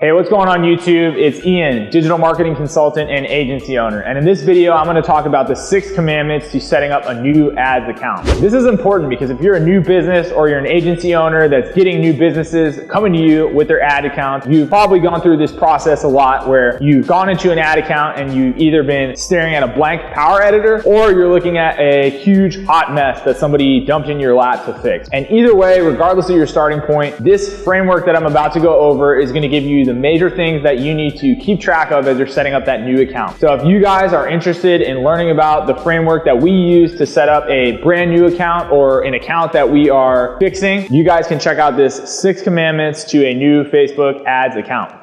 Hey, what's going on YouTube? It's Ian, digital marketing consultant and agency owner. And in this video, I'm going to talk about the 6 commandments to setting up a new ads account. This is important because if you're a new business or you're an agency owner that's getting new businesses coming to you with their ad account, you've probably gone through this process a lot where you've gone into an ad account and you've either been staring at a blank power editor or you're looking at a huge hot mess that somebody dumped in your lap to fix. And either way, regardless of your starting point, this framework that I'm about to go over is going to give you the major things that you need to keep track of as you're setting up that new account. So if you guys are interested in learning about the framework that we use to set up a brand new account or an account that we are fixing, you guys can check out this 6 commandments to a new Facebook ads account.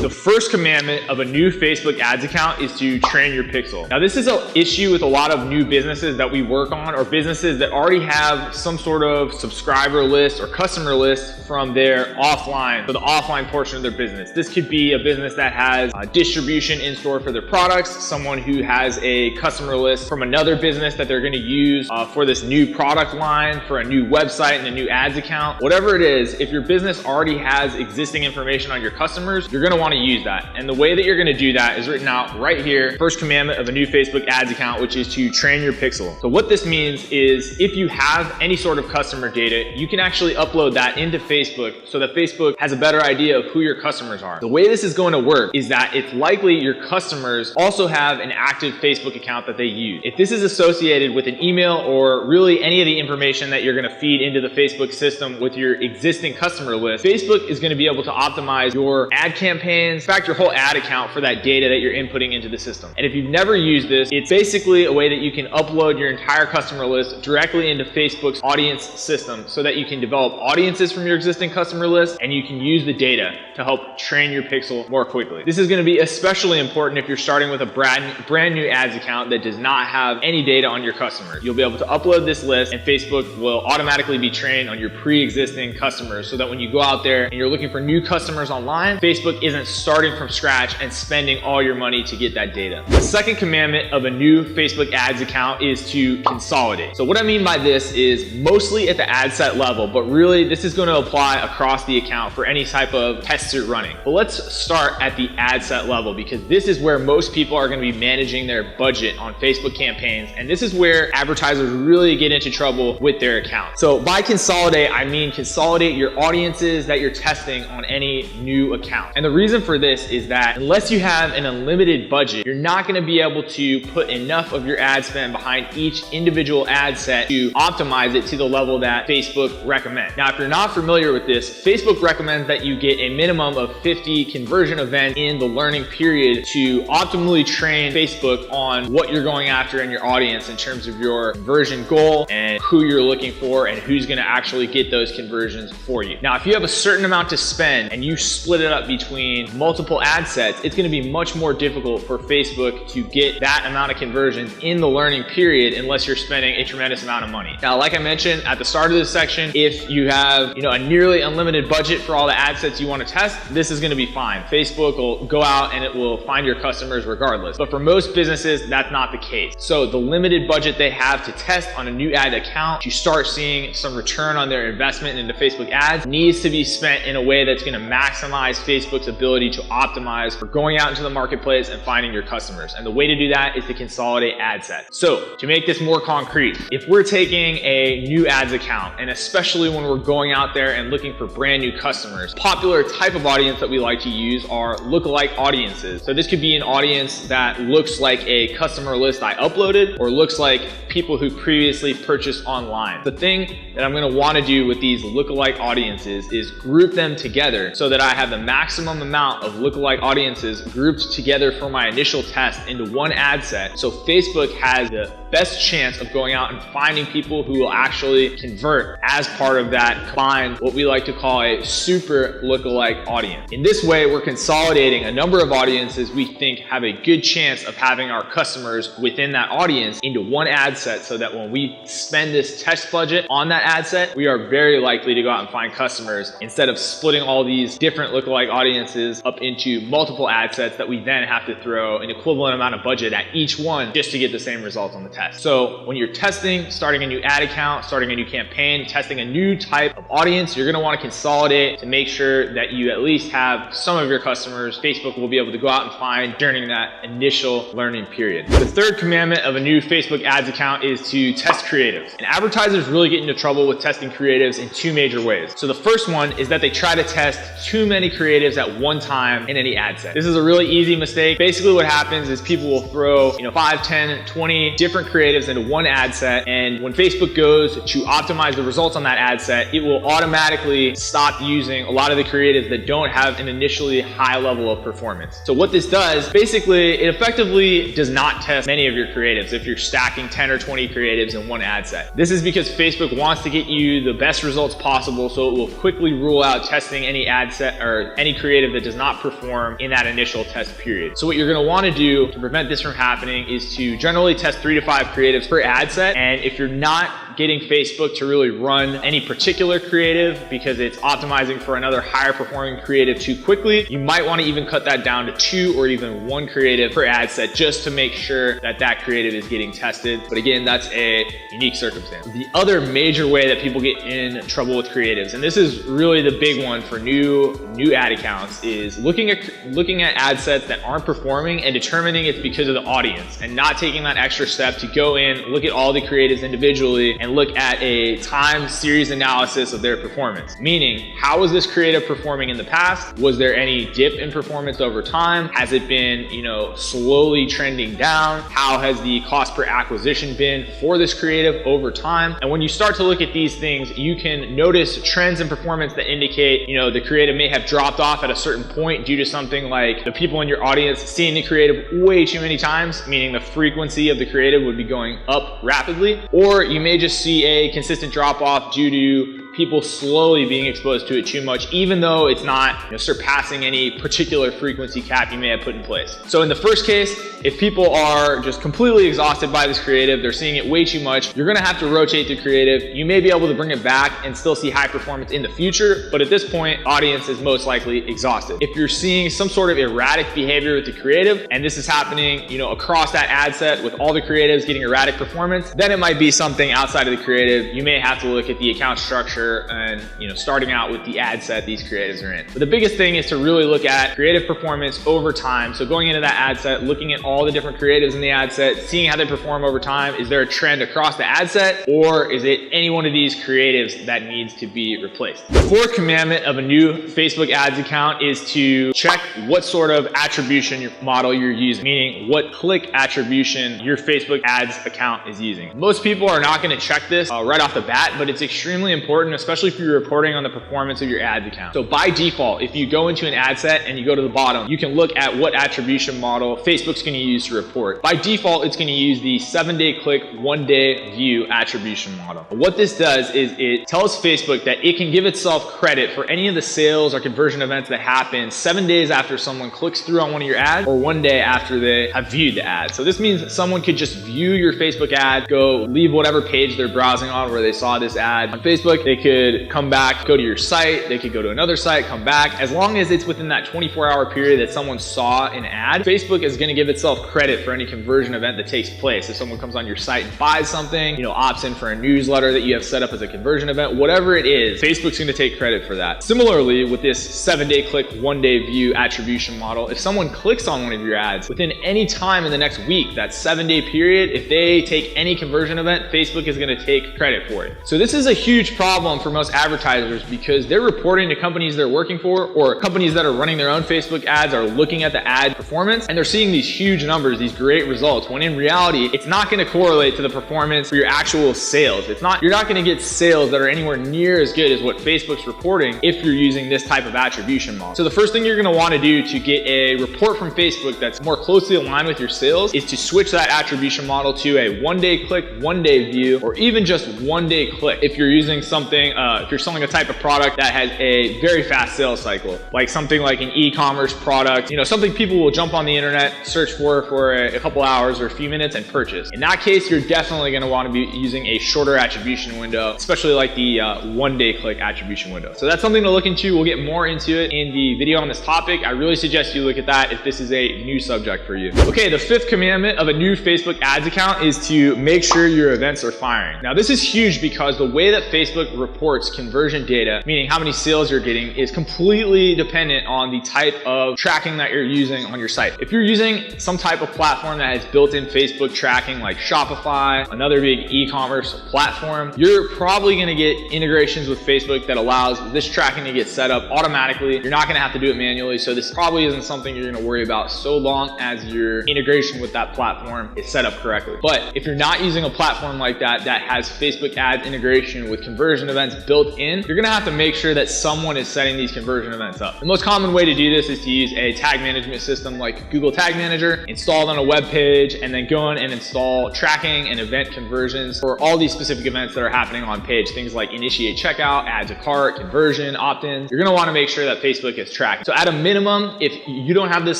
The first commandment of a new Facebook ads account is to train your pixel. Now, this is an issue with a lot of new businesses that we work on, or businesses that already have some sort of subscriber list or customer list from their offline, for the offline portion of their business. This could be a business that has distribution in store for their products, someone who has a customer list from another business that they're going to use for this new product line, for a new website and a new ads account. Whatever it is, if your business already has existing information on your customers, you're going to want to use that. And the way that you're going to do that is written out right here. First commandment of a new Facebook ads account, which is to train your pixel. So what this means is if you have any sort of customer data, you can actually upload that into Facebook so that Facebook has a better idea of who your customers are. The way this is going to work is that it's likely your customers also have an active Facebook account that they use. If this is associated with an email or really any of the information that you're going to feed into the Facebook system with your existing customer list, Facebook is going to be able to optimize your ad campaigns, in fact, your whole ad account for that data that you're inputting into the system. And if you've never used this, it's basically a way that you can upload your entire customer list directly into Facebook's audience system so that you can develop audiences from your existing customer list and you can use the data to help train your pixel more quickly. This is going to be especially important if you're starting with a brand new ads account that does not have any data on your customers. You'll be able to upload this list and Facebook will automatically be trained on your pre-existing customers so that when you go out there and you're looking for new customers online, Facebook isn't starting from scratch and spending all your money to get that data. The second commandment of a new Facebook ads account is to consolidate. So what I mean by this is mostly at the ad set level, but really this is going to apply across the account for any type of tests you're running. But let's start at the ad set level because this is where most people are going to be managing their budget on Facebook campaigns, and this is where advertisers really get into trouble with their account. So by consolidate, I mean consolidate your audiences that you're testing on any new account. And the reason for this is that unless you have an unlimited budget, you're not going to be able to put enough of your ad spend behind each individual ad set to optimize it to the level that Facebook recommends. Now, if you're not familiar with this, Facebook recommends that you get a minimum of 50 conversion events in the learning period to optimally train Facebook on what you're going after in your audience in terms of your conversion goal and who you're looking for and who's going to actually get those conversions for you. Now, if you have a certain amount to spend and you split it up between multiple ad sets, it's going to be much more difficult for Facebook to get that amount of conversions in the learning period unless you're spending a tremendous amount of money. Now, like I mentioned at the start of this section, if you have a nearly unlimited budget for all the ad sets you want to test, this is going to be fine. Facebook will go out and it will find your customers regardless. But for most businesses, that's not the case. So the limited budget they have to test on a new ad account to start seeing some return on their investment into Facebook ads needs to be spent in a way that's going to maximize Facebook's ability to optimize for going out into the marketplace and finding your customers. And the way to do that is to consolidate ad sets. So to make this more concrete, if we're taking a new ads account, and especially when we're going out there and looking for brand new customers, popular type of audience that we like to use are lookalike audiences. So this could be an audience that looks like a customer list I uploaded or looks like people who previously purchased online. The thing that I'm going to want to do with these lookalike audiences is group them together so that I have the maximum amount of lookalike audiences grouped together for my initial test into one ad set. So Facebook has the best chance of going out and finding people who will actually convert as part of that combined, what we like to call a super lookalike audience. In this way, we're consolidating a number of audiences we think have a good chance of having our customers within that audience into one ad set so that when we spend this test budget on that ad set, we are very likely to go out and find customers instead of splitting all these different lookalike audiences audiences up into multiple ad sets that we then have to throw an equivalent amount of budget at each one just to get the same results on the test. So when you're testing, starting a new ad account, starting a new campaign, testing a new type of audience, you're gonna wanna consolidate to make sure that you at least have some of your customers Facebook will be able to go out and find during that initial learning period. The third commandment of a new Facebook ads account is to test creatives. And advertisers really get into trouble with testing creatives in two major ways. So the first one is that they try to test too many creatives at one time in any ad set. This is a really easy mistake. Basically what happens is people will throw 5, 10, 20 different creatives into one ad set, and when Facebook goes to optimize the results on that ad set, it will automatically stop using a lot of the creatives that don't have an initially high level of performance. So what this does, basically, it effectively does not test many of your creatives if you're stacking 10 or 20 creatives in one ad set. This is because Facebook wants to get you the best results possible, so it will quickly rule out testing any ad set or any creative that does not perform in that initial test period. So what you're gonna wanna do to prevent this from happening is to generally test 3 to 5 creatives per ad set. And if you're not getting Facebook to really run any particular creative because it's optimizing for another higher performing creative too quickly, you might want to even cut that down to 2 or even 1 creative per ad set just to make sure that that creative is getting tested. But again, that's a unique circumstance. The other major way that people get in trouble with creatives, and this is really the big one for new ad accounts, is looking at ad sets that aren't performing and determining it's because of the audience, and not taking that extra step to go in, look at all the creatives individually, and look at a time series analysis of their performance. Meaning, how was this creative performing in the past? Was there any dip in performance over time? Has it been, slowly trending down? How has the cost per acquisition been for this creative over time? And when you start to look at these things, you can notice trends in performance that indicate, the creative may have dropped off at a certain point due to something like the people in your audience seeing the creative way too many times, meaning the frequency of the creative would be going up rapidly. Or you may just see a consistent drop off due to people slowly being exposed to it too much, even though it's not surpassing any particular frequency cap you may have put in place. So in the first case, if people are just completely exhausted by this creative, they're seeing it way too much, you're gonna have to rotate the creative. You may be able to bring it back and still see high performance in the future, but at this point, audience is most likely exhausted. If you're seeing some sort of erratic behavior with the creative, and this is happening, across that ad set with all the creatives getting erratic performance, then it might be something outside of the creative. You may have to look at the account structure and starting out with the ad set these creatives are in. But the biggest thing is to really look at creative performance over time. So going into that ad set, looking at all the different creatives in the ad set, seeing how they perform over time. Is there a trend across the ad set, or is it any one of these creatives that needs to be replaced? The fourth commandment of a new Facebook ads account is to check what sort of attribution model you're using, meaning what click attribution your Facebook ads account is using. Most people are not going to check this right off the bat, but it's extremely important, especially if you're reporting on the performance of your ads account. So by default, if you go into an ad set and you go to the bottom, you can look at what attribution model Facebook's going to use to report. By default, it's going to use the 7-day click, 1-day view attribution model. What this does is it tells Facebook that it can give itself credit for any of the sales or conversion events that happen 7 days after someone clicks through on one of your ads, or 1 day after they have viewed the ad. So this means that someone could just view your Facebook ad, go leave whatever page they're browsing on where they saw this ad on Facebook. They could come back, go to your site, they could go to another site, come back. As long as it's within that 24-hour period that someone saw an ad, Facebook is going to give itself credit for any conversion event that takes place. If someone comes on your site and buys something, opts in for a newsletter that you have set up as a conversion event, whatever it is, Facebook's going to take credit for that. Similarly, with this 7-day click, 1-day view attribution model, if someone clicks on one of your ads within any time in the next week, that 7-day period, if they take any conversion event, Facebook is going to take credit for it. So this is a huge problem for most advertisers because they're reporting to companies they're working for, or companies that are running their own Facebook ads are looking at the ad performance, and they're seeing these huge numbers, these great results, when in reality, it's not going to correlate to the performance for your actual sales. You're not going to get sales that are anywhere near as good as what Facebook's reporting if you're using this type of attribution model. So the first thing you're going to want to do to get a report from Facebook that's more closely aligned with your sales is to switch that attribution model to a 1-day click, 1-day view, or even just 1-day click. If you're using something something, if you're selling a type of product that has a very fast sales cycle, like something like an e-commerce product, something people will jump on the internet, search for a couple hours or a few minutes and purchase. In that case, you're definitely going to want to be using a shorter attribution window, especially like the one-day click attribution window. So that's something to look into. We'll get more into it in the video on this topic. I really suggest you look at that if this is a new subject for you. Okay, the 5th commandment of a new Facebook ads account is to make sure your events are firing. Now, this is huge because the way that Facebook reports conversion data, meaning how many sales you're getting, is completely dependent on the type of tracking that you're using on your site. If you're using some type of platform that has built-in Facebook tracking like Shopify, another big e-commerce platform, you're probably going to get integrations with Facebook that allows this tracking to get set up automatically. You're not going to have to do it manually, so this probably isn't something you're going to worry about so long as your integration with that platform is set up correctly. But if you're not using a platform like that that has Facebook ads integration with conversion events built in, you're going to have to make sure that someone is setting these conversion events up. The most common way to do this is to use a tag management system like Google Tag Manager, installed on a web page, and then go in and install tracking and event conversions for all these specific events that are happening on page. Things like initiate checkout, add to cart, conversion, opt-ins. You're going to want to make sure that Facebook is tracking. So at a minimum, if you don't have this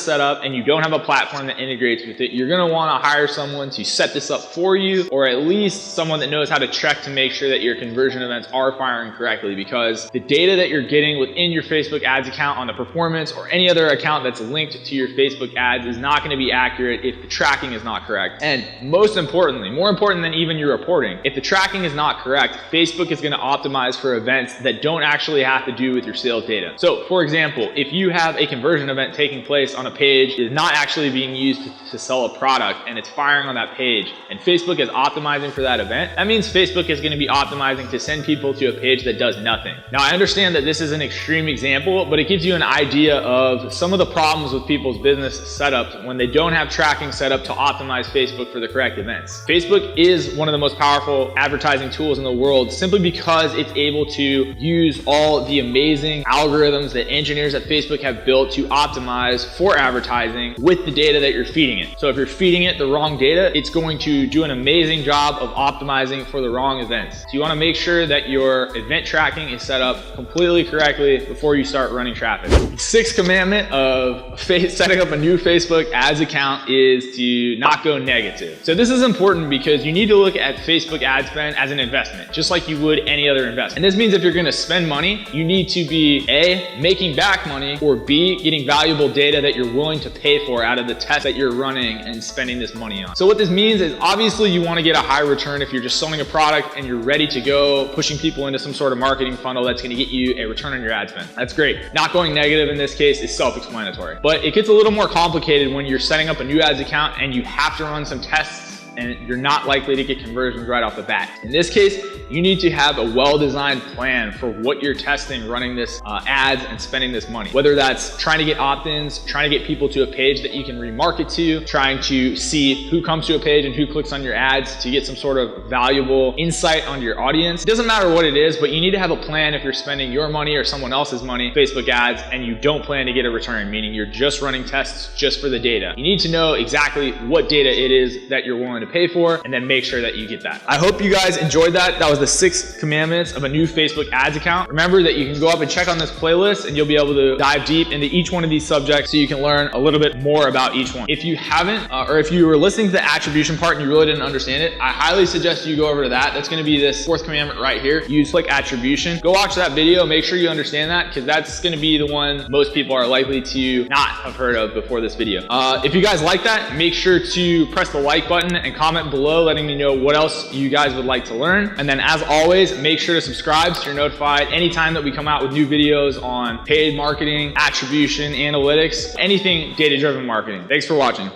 set up and you don't have a platform that integrates with it, you're going to want to hire someone to set this up for you, or at least someone that knows how to check to make sure that your conversion events are firing correctly, because the data that you're getting within your Facebook ads account on the performance or any other account that's linked to your Facebook ads is not going to be accurate if the tracking is not correct. And most importantly, more important than even your reporting, if the tracking is not correct, Facebook is going to optimize for events that don't actually have to do with your sales data. So for example, if you have a conversion event taking place on a page that is not actually being used to sell a product and it's firing on that page, and Facebook is optimizing for that event, that means Facebook is going to be optimizing to send people to a page that does nothing. Now, I understand that this is an extreme example, but it gives you an idea of some of the problems with people's business setups when they don't have tracking set up to optimize Facebook for the correct events. Facebook is one of the most powerful advertising tools in the world simply because it's able to use all the amazing algorithms that engineers at Facebook have built to optimize for advertising with the data that you're feeding it. So if you're feeding it the wrong data, it's going to do an amazing job of optimizing for the wrong events. So you want to make sure that your event tracking is set up completely correctly before you start running traffic. The 6th commandment of setting up a new Facebook ads account is to not go negative. So this is important because you need to look at Facebook ad spend as an investment, just like you would any other investment. And this means if you're going to spend money, you need to be A, making back money, or B, getting valuable data that you're willing to pay for out of the test that you're running and spending this money on. So what this means is obviously you want to get a high return if you're just selling a product and you're ready to go pushing people into some sort of marketing funnel that's going to get you a return on your ad spend. That's great. Not going negative in this case is self-explanatory. But it gets a little more complicated when you're setting up a new ads account and you have to run some tests and you're not likely to get conversions right off the bat. In this case, you need to have a well-designed plan for what you're testing running this ads and spending this money. Whether that's trying to get opt-ins, trying to get people to a page that you can remarket to, trying to see who comes to a page and who clicks on your ads to get some sort of valuable insight on your audience. It doesn't matter what it is, but you need to have a plan if you're spending your money or someone else's money, Facebook ads, and you don't plan to get a return, meaning you're just running tests just for the data. You need to know exactly what data it is that you're willing to pay for, and then make sure that you get that. I hope you guys enjoyed that. That was the 6 commandments of a new Facebook ads account. Remember that you can go up and check on this playlist and you'll be able to dive deep into each one of these subjects so you can learn a little bit more about each one. If you haven't, or if you were listening to the attribution part and you really didn't understand it, I highly suggest you go over to that. That's going to be this 4th commandment right here. Use click attribution. Go watch that video. Make sure you understand that, because that's going to be the one most people are likely to not have heard of before this video. If you guys like that, make sure to press the like button and comment below letting me know what else you guys would like to learn. And then as always, make sure to subscribe so you're notified anytime that we come out with new videos on paid marketing, attribution, analytics, anything data-driven marketing. Thanks for watching.